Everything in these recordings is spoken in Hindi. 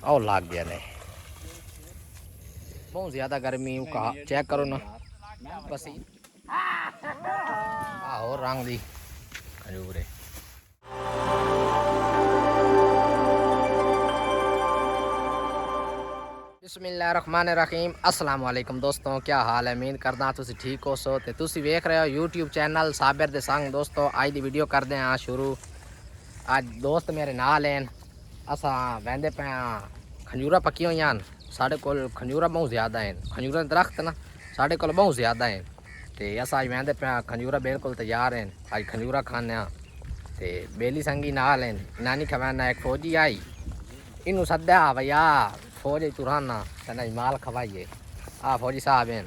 और लाग गया ने बहुत ज्यादा गर्मी का चेक करो ना पसी और रंग दी खजूर है। बिस्मिल्लाहिर्रहमानिर्रहीम अस्सलाम वालेकुम दोस्तों, क्या हाल है? उम्मीद करदा तुसी ठीक हो सो। ते तुसी वेख रहे हो यूट्यूब चैनल साबिर दे संग। दोस्तों अज दी वीडियो करदे हैं शुरू। अज दोस्त मेरे नाल हैं, असा वहदे पे खजूरा पक्की हुई हैं। साढ़े कोल खजूरा बहुत ज़्यादा हैं, खजूरा दरख्त ना साढ़े कोल बहुत ज़्यादा हैं। ते अस अज वहदे पे खजूरा बिल्कुल तैयार हैं। अज खजूरा खाने ते बेली संगी नाल हैं। नानी खवाना एक फौजी आई इनू सद्या भैया फौज तुराना कहना माल खवाइए। आ फौजी साहब हैं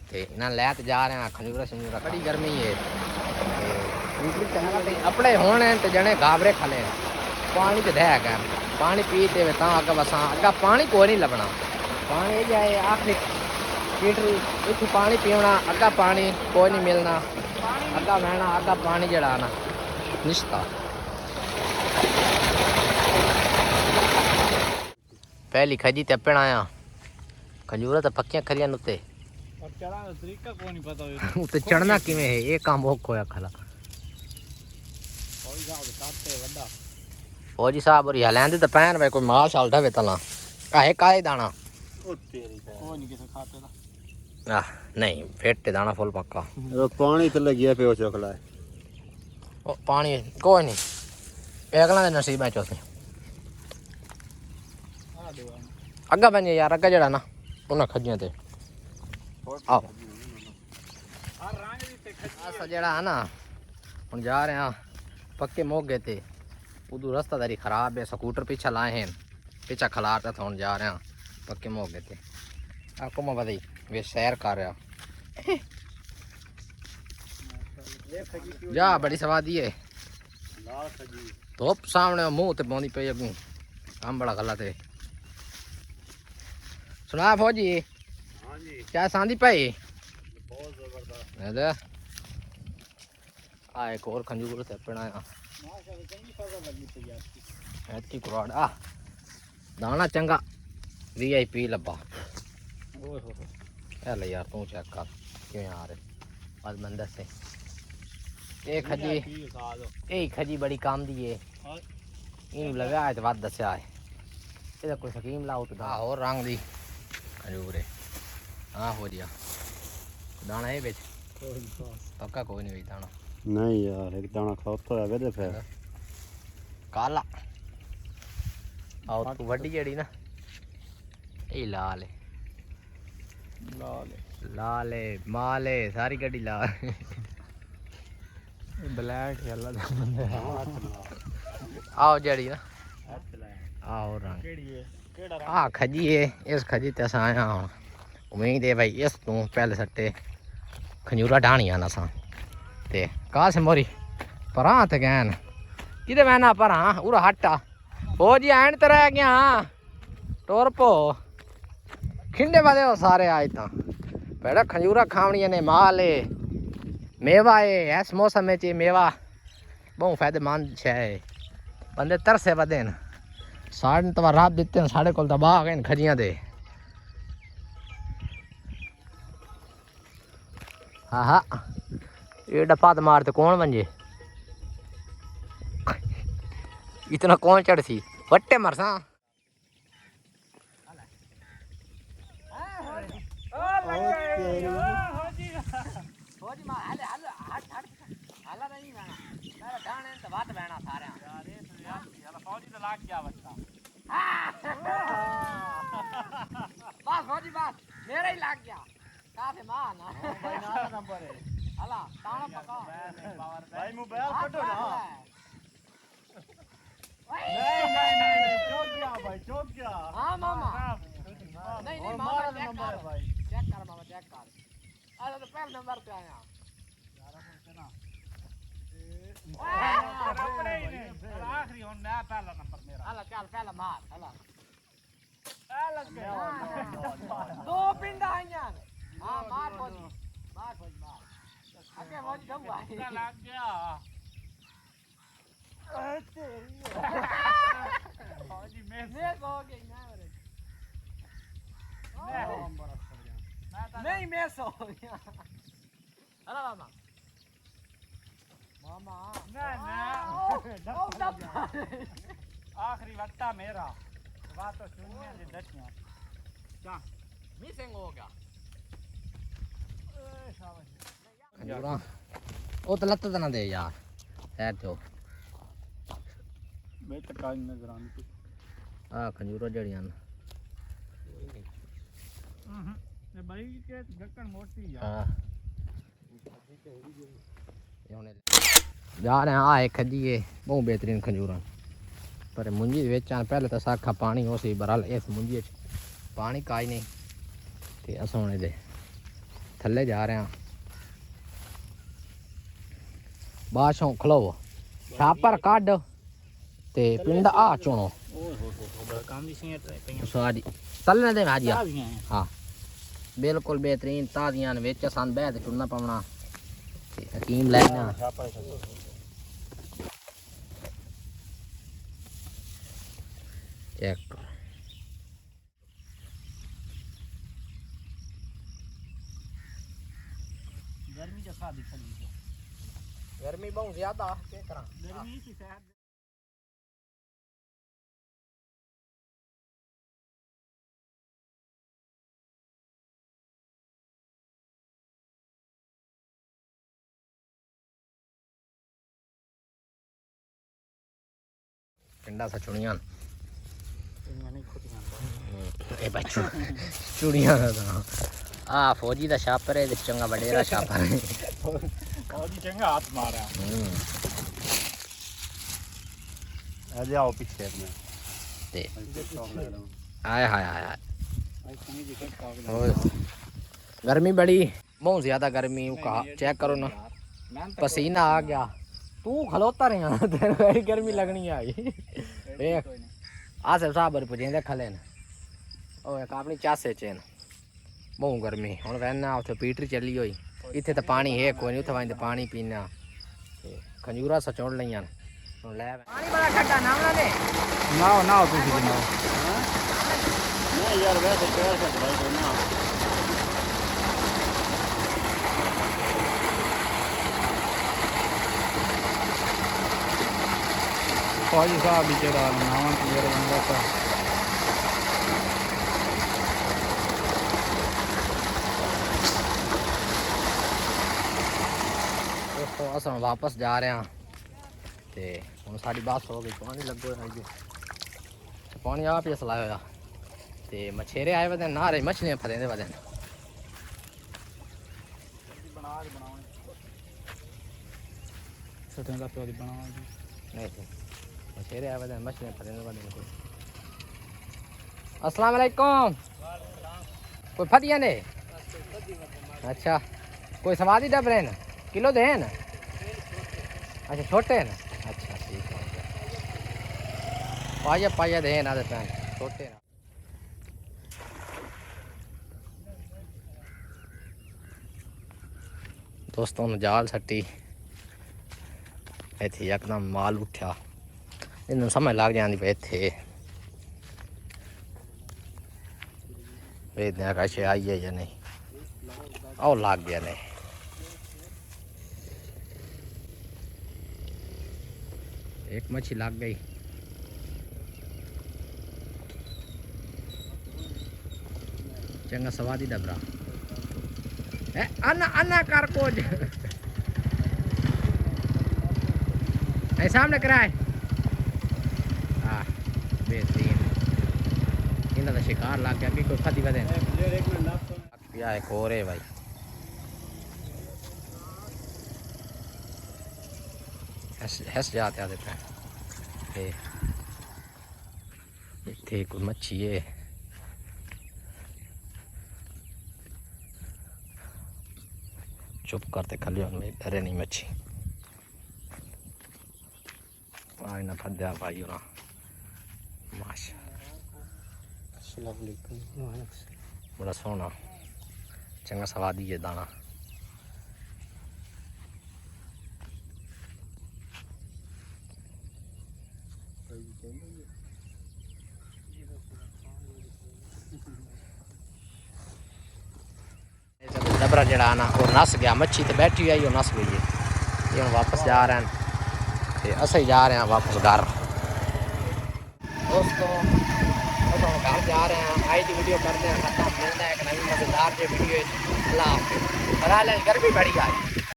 ते इन्हें लैत जा रहे हैं खजूरा शजूरा। बड़ी गर्मी है अपने होने तो जने गाबरे खले पानी तो दह गए पानी पीते हुए अगर बसा अगर पानी कोई नहीं लभना। पानी जाए आखिरी लीटर इतू पानी पीना अगर पानी कोई नहीं मिलना। अगर बहना अगर पानी जड़ा ना निश्ता पहली खजी तपण आया खजूरा तो पक्कियां खरियां उत्ते उत्ते चढ़ना किवें है ये काम औखा होया खला। फौजी साहब और लैंदे तो पैन भाई कोई माल शाल ढवे तला काहे काहे दाना नहीं फेटे दाना फुल पक्का पानी तो लगिया पे चोखला है पानी कोई नहीं अगला दे नसीब है चौथे अग्गा बन यार अग्गा जड़ा ना उन्हें खजियां ते आओ अस जड़ा है ना हम जा रहे हैं पक्के मोगे ते उदू रास्ता दारी खराब है। स्कूटर पीछा लाए हैं पीछा खलारता था। हम जा रहे हैं पक्के मोगे ते आपको मैं बताई वे सैर कर रहा जा बड़ी स्वादी है धुप सामने मुंह ते पौंदी पई अगू काम बड़ा गलत है। सुना फौजी क्या सांदी पाई आ एक और खंजूर से अपना ऐतकी कुराड़ आ दाना चंगा VIP लब्बा ले यार तू चेक कर क्यों आ रहे आज मंदिर से ये खजी बड़ी काम दी है इन लगा है तो बात दस्या है ये कोई स्कीम लाओ तो और रंग दी खजूर है। हाँ हो गया दाना है बेच पक्का कोई नहीं दाना नहीं यार एक दाना खाता है वेदे फिर काला और तू वड्डी जड़ी ना ये लाल है लाल है माल है सारी गड्डी लाल ब्लैक है आओ जड़ी ना आओ रंग आ खजी है इस खजी ते असा आया हूँ उम्मीद है भाई इस तू पहले सट्टे खजूरा ढाणिया ना सा ते कहा से मोरी परा ते गैन किदे मैना परा उरा हटा ओ जी आन ते रह गया टोर पो खिंडे वाले हो सारे आज ता पहले खजूरा खावणिया ने माल है मेवा है इस मौसम में ची मेवा बहुत फायदेमंद है बंदे तरसे बदे न साढ़े तवा रात दिते हैं साढ़े को दबा गए खजियां दे। हाँ हाँ ये डपा तो मारते कौन बन जे इतना कौन चढ़ सी वट्टे मरसा बस फौजी बस मेरा ही लाग गया कहां से मां ना भाई ना नंबर है हला ताना पका भाई मोबाइल कटो ना नहीं चौक गया भाई चौक गया। हां मामा नहीं नहीं मामा चेक कर भाई चेक कर मामा चेक कर अरे तो पहले नंबर पे आया आखिरी होने पहला नंबर मेरा हला चल पहला मार हला दो पिंडा आईया हां मार फौजी मार आगे फौजी दब भाई लग गया तेरी नहीं मैं सो गया हेलो मामा मामा आखिरी वट्टा मेरा बात तो सुनिए जे दसियां क्या मिसिंग हो गया शाबाश खजूरा ओ तो लत्त ना दे यार खैर तो मैं तो काज नजर आनी थी आ खजूरा जड़ियां ये भाई के ढक्कन मोटी यार हां जा रहे हैं आ एक खजिए बहुत बेहतरीन खजूरा पर मुंजी वेचां पहले तो साखा पानी हो सी बरल इस मुंजी पानी काई नहीं ते असां हुण दे थल्ले जा रहे हैं बाशों खलो छापर काट ते पिंड आ चुनो ओए हो काम दी सीट पे सारी तलने दे हाजिया आ गए हैं हाँ बिल्कुल बेहतरीन ताजियां विच सन बह ते चुनना पवना ते हकीम लेना चेक गर्मी जो सादी खड़ी है गर्मी बहुत ज्यादा क्या करा गर्मी की शहर पिंडा सा चुनियां नहीं खुदियां ए बच्चू चुनियां आ फौजी दा छापर है चंगा वडेरा छापर है और जी चंगा हाथ मारा आ जाओ पीछे अपने ते हाँ आय हाय हाय ओए गर्मी बड़ी बहुत ज्यादा गर्मी का चेक करो ना पसीना आ गया तू खलोता रहा तेरे गर्मी लगनी आई देख आसिफ साहब पुजेंदे खले न ओ एक अपनी चासे चेन बहुत गर्मी हुन वैना उथे पीटरी चली होई इथे तो पानी है कोई नहीं उथे वांदे पानी पीना खजूरा सचोड़ लईयां हुन ले पानी बड़ा खट्टा नावना दे ना तू जी ना नहीं यार वैसे पैर से भाई तो ना फौजी साहब बेचारा नावन मेरे बंदा था दोस्तों अस वापस जा रहे हैं ते हुन साडी बस हो गई पानी लगो है जी पानी आप ही सलाया होया ते मछेरे आए वदे ना रही मछलियां फरेंदे वदे सटें का प्यारी बना नहीं थे मछेरे आए वदे मछलियां फरेंदे वदे अस्सलाम वालेकुम कोई फदियां ने अच्छा कोई समाधि डबरे न किलो दे न अच्छा छोटे न अच्छा ठीक है पाया पाया दे ना दे पैन छोटे न दोस्तों ने जाल सट्टी इत्थे यकदम माल उठा इन समझ लग जाती पे इत्थे वेदना कैसे आई है या नहीं और लग गया नहीं एक मच्छी लग गई चंगा सवादी डबरा अन्ना अन्ना कर कुछ ऐ सामने कराए हाँ बेहतरीन इन्हों का शिकार लग गया कि कोई फती बदे या एक और है भाई हंस जाते आते हैं इतने कोई मच्छी है चुप करते खली में डरे नहीं मच्छी आज ना फद्या भाई ना माशा बड़ा सोना चंगा सवादी है दाना डबरा जड़ा ना और नस गया, मच्छी तो बैठी हुई वो नस गई है। ये हम वापस जा रहे हैं, तो असें जा रहे हैं वापस घर। दोस्तों हम घर जा रहे हैं, आज की वीडियो करते हैं खत्म। मिलता है एक नई मजेदार वीडियो। अल्लाह हाफिज़। गर्मी बड़ी आई।